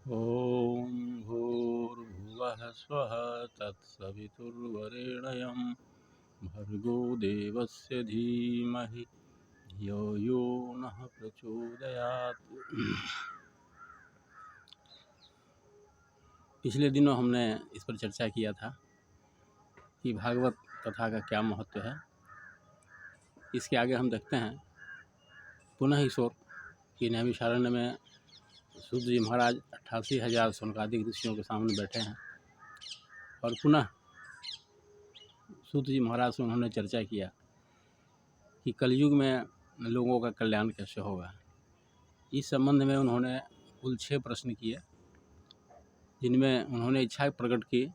ॐ भूर्भुवः स्वः तत्सवितुर्वरेण्यं भर्गो देवस्य धीमहि धियो यो नः प्रचोदयात्। पिछले दिनों हमने इस पर चर्चा किया था कि भागवत कथा का क्या महत्व है। इसके आगे हम देखते हैं पुनः ईश्वर की नैमिषारण्य में सूत जी महाराज 88,000 शौनकादिक ऋषियों के सामने बैठे हैं और पुनः सूत जी महाराज से उन्होंने चर्चा किया कि कलयुग में लोगों का कल्याण कैसे होगा। इस संबंध में उन्होंने कुल 6 प्रश्न किए, जिनमें उन्होंने इच्छा प्रकट की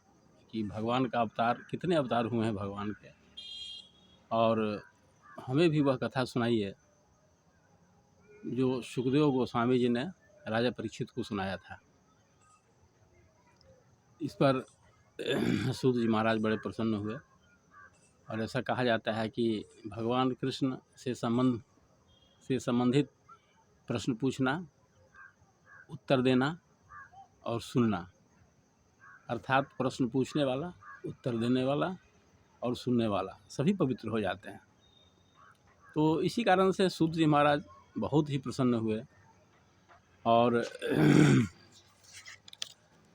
कि भगवान का अवतार, कितने अवतार हुए हैं भगवान के, और हमें भी वह कथा सुनाइए जो सुखदेव गोस्वामी जी ने राजा परीक्षित को सुनाया था। इस पर सूत जी महाराज बड़े प्रसन्न हुए और ऐसा कहा जाता है कि भगवान कृष्ण से संबंधित प्रश्न पूछना, उत्तर देना और सुनना, अर्थात प्रश्न पूछने वाला, उत्तर देने वाला और सुनने वाला सभी पवित्र हो जाते हैं। तो इसी कारण से सूत जी महाराज बहुत ही प्रसन्न हुए और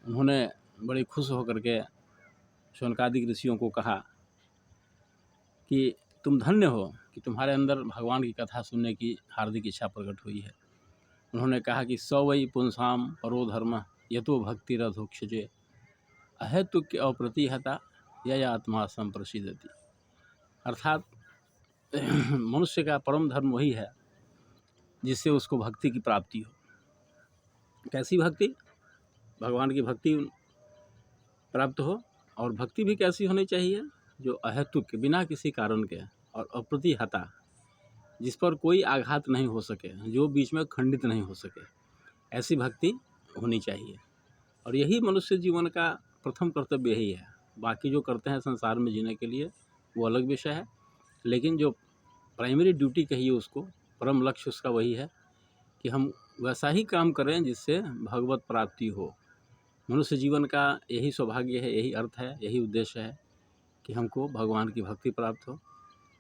उन्होंने बड़े खुश होकर के शौनकादिक ऋषियों को कहा कि तुम धन्य हो कि तुम्हारे अंदर भगवान की कथा सुनने की हार्दिक इच्छा प्रकट हुई है। उन्होंने कहा कि स वै पुंसाम परो धर्म यतो भक्ति रथोक्षजे अहेतुक्य अप्रतिहता यया आत्मा संप्रसिद्धति। अर्थात मनुष्य का परम धर्म वही है जिससे उसको भक्ति की प्राप्ति हो। कैसी भक्ति? भगवान की भक्ति प्राप्त हो। और भक्ति भी कैसी होनी चाहिए? जो अहेतुक, बिना किसी कारण के, और अप्रतिहता, जिस पर कोई आघात नहीं हो सके, जो बीच में खंडित नहीं हो सके, ऐसी भक्ति होनी चाहिए। और यही मनुष्य जीवन का प्रथम कर्तव्य यही है। बाकी जो करते हैं संसार में जीने के लिए वो अलग विषय है, लेकिन जो प्राइमरी ड्यूटी कहिए उसको, परम लक्ष्य उसका वही है कि हम वैसा ही काम करें जिससे भगवत प्राप्ति हो। मनुष्य जीवन का यही सौभाग्य है, यही अर्थ है, यही उद्देश्य है कि हमको भगवान की भक्ति प्राप्त हो।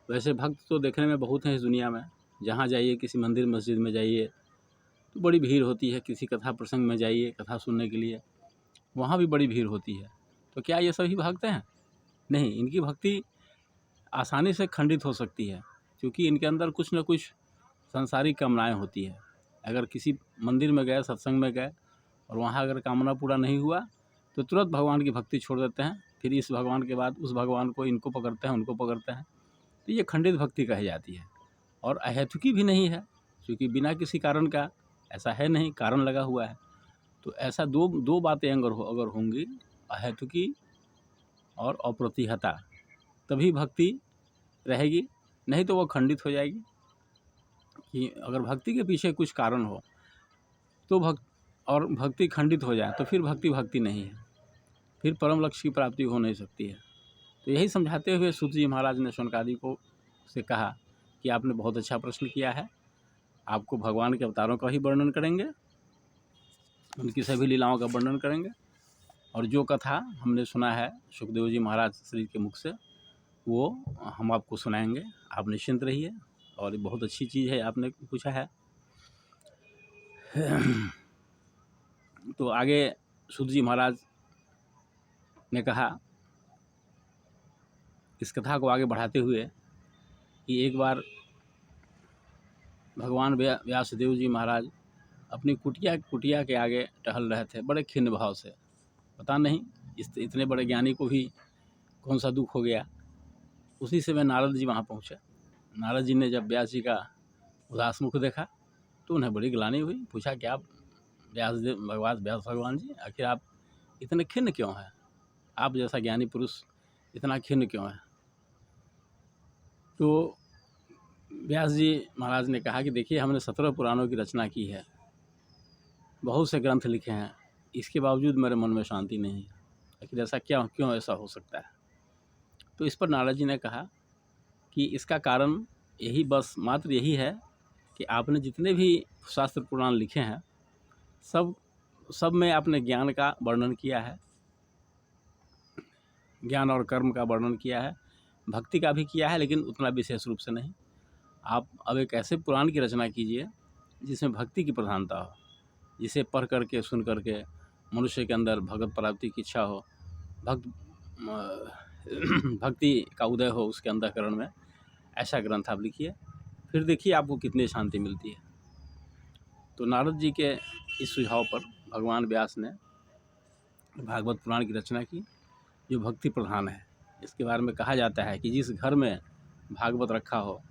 वैसे भक्त तो देखने में बहुत हैं इस दुनिया में। जहाँ जाइए, किसी मंदिर मस्जिद में जाइए तो बड़ी भीड़ होती है, किसी कथा प्रसंग में जाइए कथा सुनने के लिए, वहाँ भी बड़ी भीड़ होती है। तो क्या ये सभी भक्त हैं? नहीं, इनकी भक्ति आसानी से खंडित हो सकती है, क्योंकि इनके अंदर कुछ न कुछ सांसारिक कामनाएं होती है। अगर किसी मंदिर में गए, सत्संग में गए और वहाँ अगर कामना पूरा नहीं हुआ तो तुरंत भगवान की भक्ति छोड़ देते हैं, फिर इस भगवान के बाद उस भगवान को, इनको पकड़ते हैं, उनको पकड़ते हैं। तो ये खंडित भक्ति कही जाती है और अहेतुकी भी नहीं है, क्योंकि बिना किसी कारण का ऐसा है नहीं, कारण लगा हुआ है। तो ऐसा दो बातें अगर होंगी, अहेतुकी और अप्रतिहता, तभी भक्ति रहेगी, नहीं तो वो खंडित हो जाएगी। कि अगर भक्ति के पीछे कुछ कारण हो तो भक्ति खंडित हो जाए तो फिर भक्ति नहीं है, फिर परम लक्ष्य की प्राप्ति हो नहीं सकती है। तो यही समझाते हुए सूत जी महाराज ने शौनकादि को से कहा कि आपने बहुत अच्छा प्रश्न किया है। आपको भगवान के अवतारों का ही वर्णन करेंगे, उनकी सभी लीलाओं का वर्णन करेंगे, और जो कथा हमने सुना है सुखदेव जी महाराज श्री के मुख से वो हम आपको सुनाएंगे। आप निश्चिंत रहिए, और ये बहुत अच्छी चीज़ है आपने पूछा है। तो आगे सूत जी महाराज ने कहा, इस कथा को आगे बढ़ाते हुए, कि एक बार भगवान व्यासदेव जी महाराज अपनी कुटिया के आगे टहल रहे थे बड़े खिन्न भाव से। पता नहीं इतने बड़े ज्ञानी को भी कौन सा दुख हो गया। उसी समय नारद जी वहाँ पहुँचे। नारद जी ने जब व्यास जी का उदास मुख देखा तो उन्हें बड़ी ग्लानि हुई। पूछा, क्या व्यास भगवान जी, आखिर आप इतने खिन्न क्यों हैं? आप जैसा ज्ञानी पुरुष इतना खिन्न क्यों है? तो व्यास जी महाराज ने कहा कि देखिए, हमने 17 पुराणों की रचना की है, बहुत से ग्रंथ लिखे हैं, इसके बावजूद मेरे मन में शांति नहीं है। आखिर ऐसा क्यों ऐसा हो सकता है? तो इस पर नारद जी ने कहा कि इसका कारण यही, बस मात्र यही है कि आपने जितने भी शास्त्र पुराण लिखे हैं सब सब में आपने ज्ञान का वर्णन किया है, ज्ञान और कर्म का वर्णन किया है, भक्ति का भी किया है, लेकिन उतना विशेष रूप से नहीं। आप अब एक ऐसे पुराण की रचना कीजिए जिसमें भक्ति की प्रधानता हो, जिसे पढ़ करके सुन करके मनुष्य के अंदर भगवत प्राप्ति की इच्छा हो, भक्ति का उदय हो उसके अंतःकरण में। ऐसा ग्रंथ आप लिखिए, फिर देखिए आपको कितनी शांति मिलती है। तो नारद जी के इस सुझाव पर भगवान व्यास ने भागवत पुराण की रचना की, जो भक्ति प्रधान है। इसके बारे में कहा जाता है कि जिस घर में भागवत रखा हो,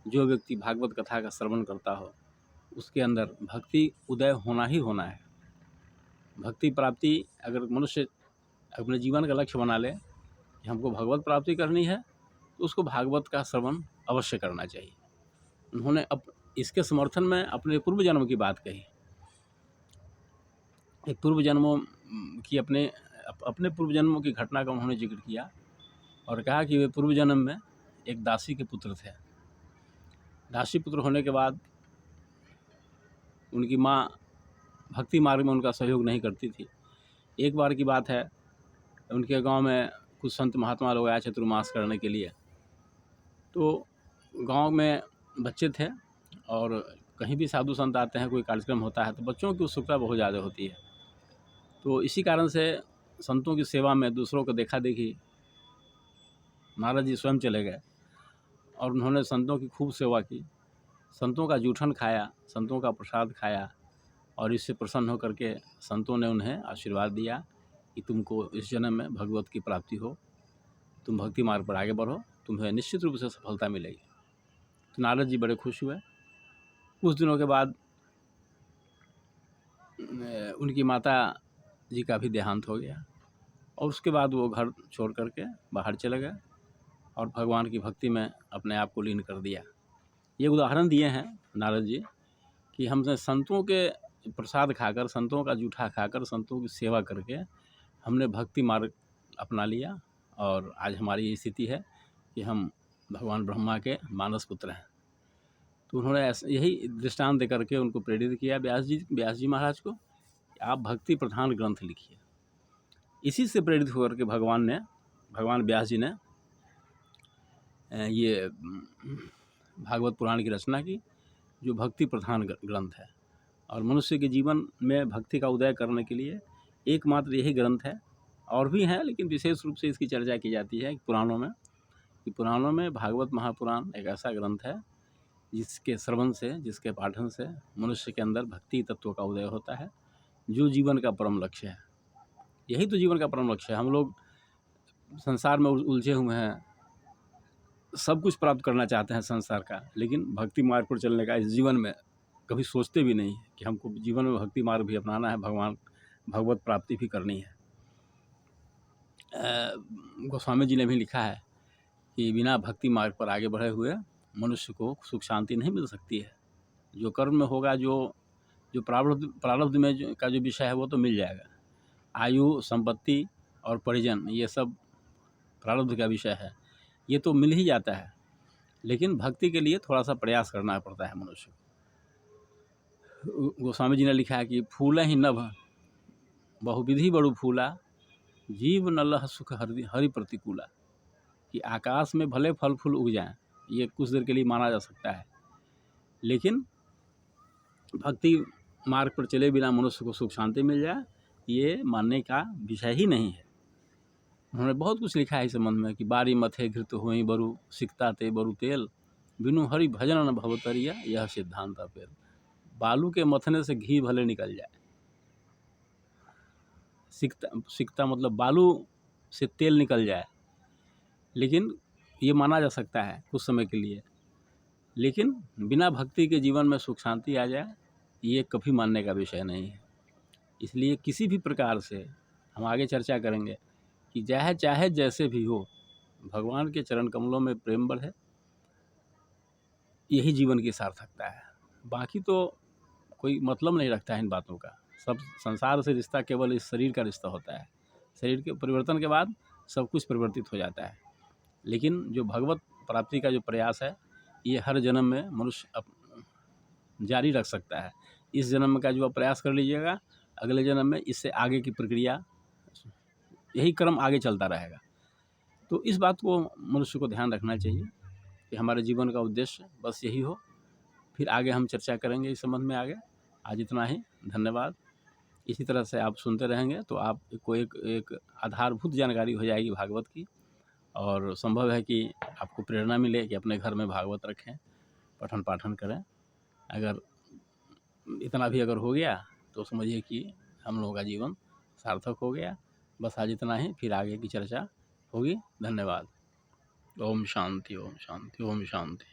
जो व्यक्ति भागवत कथा का श्रवण करता हो, उसके अंदर भक्ति उदय होना ही होना है। भक्ति प्राप्ति अगर मनुष्य अपने जीवन का लक्ष्य बना ले कि हमको भगवत प्राप्ति करनी है, तो उसको भागवत का श्रवण अवश्य करना चाहिए। उन्होंने इसके समर्थन में अपने पूर्व जन्म की बात कही। एक पूर्व जन्मों की अपने पूर्व जन्मों की घटना का उन्होंने जिक्र किया और कहा कि वे पूर्व जन्म में एक दासी के पुत्र थे। दासी पुत्र होने के बाद उनकी माँ भक्ति मार्ग में उनका सहयोग नहीं करती थी। एक बार की बात है, उनके गांव में कुछ संत महात्मा लोग आए चतुर्मास करने के लिए। तो गांव में बच्चे थे और कहीं भी साधु संत आते हैं, कोई कार्यक्रम होता है तो बच्चों की उत्सुकता बहुत ज़्यादा होती है। तो इसी कारण से संतों की सेवा में दूसरों को देखा देखी नारद जी स्वयं चले गए और उन्होंने संतों की खूब सेवा की, संतों का जूठन खाया, संतों का प्रसाद खाया और इससे प्रसन्न होकर के संतों ने उन्हें आशीर्वाद दिया कि तुमको इस जन्म में भगवत की प्राप्ति हो, तुम भक्ति मार्ग पर आगे बढ़ो, तुम्हें निश्चित रूप से सफलता मिलेगी। तो नारद जी बड़े खुश हुए। कुछ दिनों के बाद उनकी माता जी का भी देहांत हो गया और उसके बाद वो घर छोड़ करके बाहर चले गए और भगवान की भक्ति में अपने आप को लीन कर दिया। ये उदाहरण दिए हैं नारद जी कि हमने संतों के प्रसाद खाकर, संतों का जूठा खाकर, संतों की सेवा करके हमने भक्ति मार्ग अपना लिया और आज हमारी ये स्थिति है कि हम भगवान ब्रह्मा के मानस पुत्र हैं। तो उन्होंने यही दृष्टांत देकर के उनको प्रेरित किया व्यास जी महाराज को, आप भक्ति प्रधान ग्रंथ लिखिए। इसी से प्रेरित होकर के भगवान व्यास जी ने ये भागवत पुराण की रचना की, जो भक्ति प्रधान ग्रंथ है। और मनुष्य के जीवन में भक्ति का उदय करने के लिए एकमात्र यही ग्रंथ है। और भी हैं, लेकिन विशेष रूप से इसकी चर्चा की जाती है पुराणों में भागवत महापुराण एक ऐसा ग्रंथ है जिसके श्रवण से, जिसके पाठन से मनुष्य के अंदर भक्ति तत्व का उदय होता है, जो जीवन का परम लक्ष्य है। यही तो जीवन का परम लक्ष्य है। हम लोग संसार में उलझे हुए हैं, सब कुछ प्राप्त करना चाहते हैं संसार का, लेकिन भक्ति मार्ग पर चलने का इस जीवन में कभी सोचते भी नहीं कि हमको जीवन में भक्ति मार्ग भी अपनाना है, भगवत प्राप्ति भी करनी है। गोस्वामी जी ने भी लिखा है कि बिना भक्ति मार्ग पर आगे बढ़े हुए मनुष्य को सुख शांति नहीं मिल सकती है। जो कर्म में होगा, जो प्रारब्ध में का जो विषय है वो तो मिल जाएगा। आयु, संपत्ति और परिजन, ये सब प्रारब्ध का विषय है, ये तो मिल ही जाता है। लेकिन भक्ति के लिए थोड़ा सा प्रयास करना पड़ता है मनुष्य को। गोस्वामी जी ने लिखा है कि फूल ही नभ बहुविधि बड़ू फूला, जीव न लह सुख हरि प्रतिकूला। कि आकाश में भले फल फूल उग जाएं, ये कुछ देर के लिए माना जा सकता है, लेकिन भक्ति मार्ग पर चले बिना मनुष्य को सुख शांति मिल जाए, ये मानने का विषय ही नहीं है। उन्होंने बहुत कुछ लिखा है इस संबंध में कि बारी मथे घृत होई बरु, सिकता ते बरु तेल, बिनु हरि भजन न भवतरिया, यह सिद्धांत अपेल। बालू के मथने से घी भले निकल जाए, सिकता मतलब बालू से तेल निकल जाए, लेकिन ये माना जा सकता है कुछ समय के लिए, लेकिन बिना भक्ति के जीवन में सुख शांति आ जाए, ये कभी मानने का विषय नहीं है। इसलिए किसी भी प्रकार से, हम आगे चर्चा करेंगे कि चाहे जैसे भी हो, भगवान के चरण कमलों में प्रेम बढ़े, यही जीवन की सार्थकता है। बाकी तो कोई मतलब नहीं रखता है इन बातों का। सब संसार से रिश्ता केवल इस शरीर का रिश्ता होता है। शरीर के परिवर्तन के बाद सब कुछ परिवर्तित हो जाता है, लेकिन जो भगवत प्राप्ति का जो प्रयास है, ये हर जन्म में मनुष्य जारी रख सकता है। इस जन्म का जो आप प्रयास कर लीजिएगा अगले जन्म में इससे आगे की प्रक्रिया, यही क्रम आगे चलता रहेगा। तो इस बात को मनुष्य को ध्यान रखना चाहिए कि हमारे जीवन का उद्देश्य बस यही हो। फिर आगे हम चर्चा करेंगे इस संबंध में आगे। आज इतना ही, धन्यवाद। इसी तरह से आप सुनते रहेंगे तो आपको एक आधारभूत जानकारी हो जाएगी भागवत की, और संभव है कि आपको प्रेरणा मिले कि अपने घर में भागवत रखें, पठन पाठन करें। अगर इतना भी अगर हो गया तो समझिए कि हम लोगों का जीवन सार्थक हो गया। बस आज इतना ही, फिर आगे की चर्चा होगी। धन्यवाद। ओम शांति, ओम शांति, ओम शांति।